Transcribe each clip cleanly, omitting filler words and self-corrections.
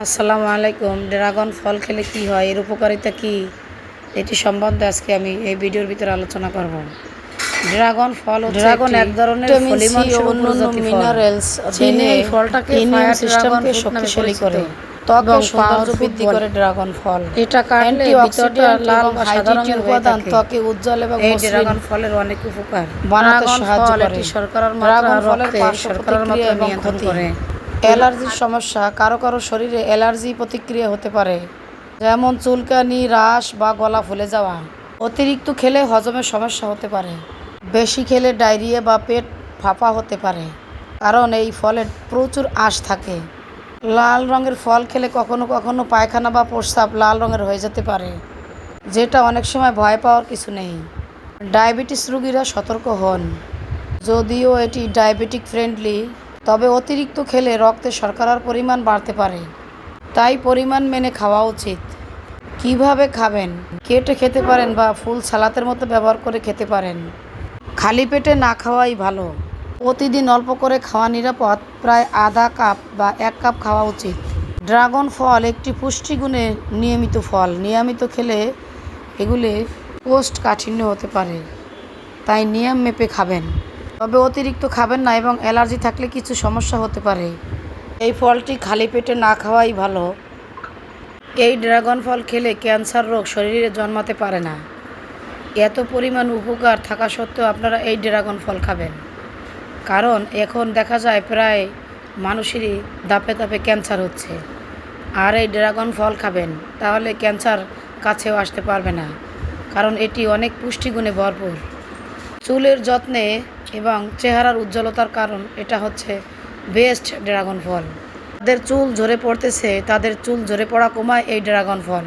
আসসালামু আলাইকুম। ড্রাগন ফল খেলে কি হয়, এর উপকারিতা কি, এটি সম্বন্ধে আজকে আমি এই ভিডিওর ভিতরে আলোচনা করব। ড্রাগন ফল ড্রাগন এক ধরনের ফলিমাংসের অন্যান্য মিনারেলস চীনে এই ফলটাকে ইমিউন সিস্টেমকে শক্তিশালী করে, ত্বকের সৌন্দর্য বৃদ্ধি করে। ড্রাগন ফল এটা কাটলে ভিতরটা লাল বা সাদা রঙের উপাদান ত্বকে উজ্জ্বল এবং এই ড্রাগন ফলের অনেক উপকার বানাতে সাহায্য করে। এটি শর্করার মাত্রা রক্তে শর্করার মাত্রা নিয়ন্ত্রণ করে। অ্যালার্জির সমস্যা, কারো কারো শরীরে অ্যালার্জি প্রতিক্রিয়া হতে পারে, যেমন চুলকানি, রাশ বা গলা ফুলে যাওয়া। অতিরিক্ত খেলে হজমের সমস্যা হতে পারে। বেশি খেলে ডায়রিয়া বা পেট ফাঁপা হতে পারে, কারণ এই ফলে প্রচুর আঁশ থাকে। লাল রঙের ফল খেলে কখনো কখনো পায়খানা বা প্রস্রাব লাল রঙের হয়ে যেতে পারে, যেটা অনেক সময় ভয় পাওয়ার কিছু নেই। ডায়াবেটিস রোগীরা সতর্ক হন। যদিও এটি ডায়াবেটিক ফ্রেন্ডলি, তবে অতিরিক্ত খেলে রক্তে শর্করার পরিমাণ বাড়তে পারে, তাই পরিমাণ মেনে খাওয়া উচিত। কিভাবে খাবেন? কেটে খেতে পারেন বা ফুল সালাতের মতো ব্যবহার করে খেতে পারেন। খালি পেটে না খাওয়াই ভালো। প্রতিদিন অল্প করে খাওয়া নিরাপদ, প্রায় আধা কাপ বা 1 কাপ খাওয়া উচিত। ড্রাগন ফল একটি পুষ্টিগুণে নিয়মিত ফল। নিয়মিত খেলে এগুলি কোষ্ঠকাঠিন্য হতে পারে, তাই নিয়ম মেপে খাবেন। তবে অতিরিক্ত খাবেন না এবং অ্যালার্জি থাকলে কিছু সমস্যা হতে পারে। এই ফলটি খালি পেটে না খাওয়াই ভালো। এই ড্রাগন ফল খেলে ক্যান্সার রোগ শরীরে জন্মাতে পারে না। এত পরিমাণ উপকার থাকা সত্ত্বেও আপনারা এই ড্রাগন ফল খাবেন, কারণ এখন দেখা যায় প্রায় মানুষেরই ধাপে ধাপে ক্যান্সার হচ্ছে। আর এই ড্রাগন ফল খাবেন, তাহলে ক্যান্সার কাছেও আসতে পারবে না, কারণ এটি অনেক পুষ্টিগুণে ভরপুর। চুলের যত্নে এবং চেহারার উজ্জ্বলতার কারণ এটা হচ্ছে বেস্ট ড্রাগন ফল। যাদের চুল ঝরে পড়তেছে, তাদের চুল ঝরে পড়া কমায় এই ড্রাগন ফল,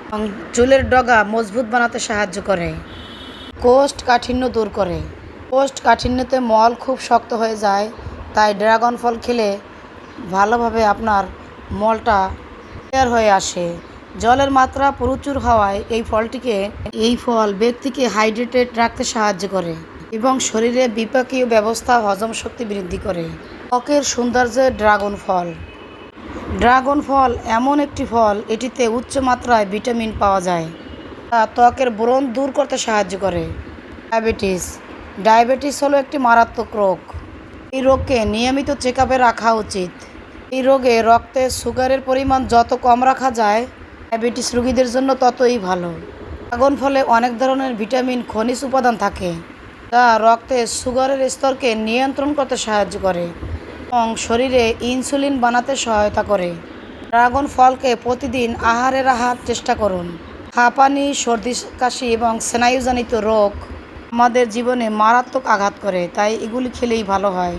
এবং চুলের ডগা মজবুত বানাতে সাহায্য করে। কোষ্ঠকাঠিন্য দূর করে। কোষ্ঠকাঠিন্যতে মল খুব শক্ত হয়ে যায়, তাই ড্রাগন ফল খেলে ভালোভাবে আপনার মলটা ক্লিয়ার হয়ে আসে। জলের মাত্রা প্রচুর হওয়ায় এই ফল ব্যক্তিকে হাইড্রেটেড রাখতে সাহায্য করে এবং শরীরে বিপাকীয় ব্যবস্থা, হজম শক্তি বৃদ্ধি করে। ত্বকের সৌন্দর্যে ড্রাগন ফল। ড্রাগন ফল এমন একটি ফল, এটিতে উচ্চ মাত্রায় ভিটামিন পাওয়া যায়, তা ত্বকের ব্রণ দূর করতে সাহায্য করে। ডায়াবেটিস হলো একটি মারাত্মক রোগ। এই রোগকে নিয়মিত চেক আপে রাখা উচিত। এই রোগে রক্তে সুগারের পরিমাণ যত কম রাখা যায়, ডায়াবেটিস রোগীদের জন্য ততই ভালো। ড্রাগন ফলে অনেক ধরনের ভিটামিন, খনিজ উপাদান থাকে, যা রক্তে সুগারের স্তরকে নিয়ন্ত্রণ করতে সাহায্য করে এবং শরীরে ইনসুলিন বানাতে সহায়তা করে। ড্রাগন ফলকে প্রতিদিন আহারে রাখার চেষ্টা করুন। হাঁপানি, সর্দি কাশি এবং স্নায়ুজনিত রোগ আমাদের জীবনে মারাত্মক আঘাত করে, তাই এগুলি খেলেই ভালো হয়।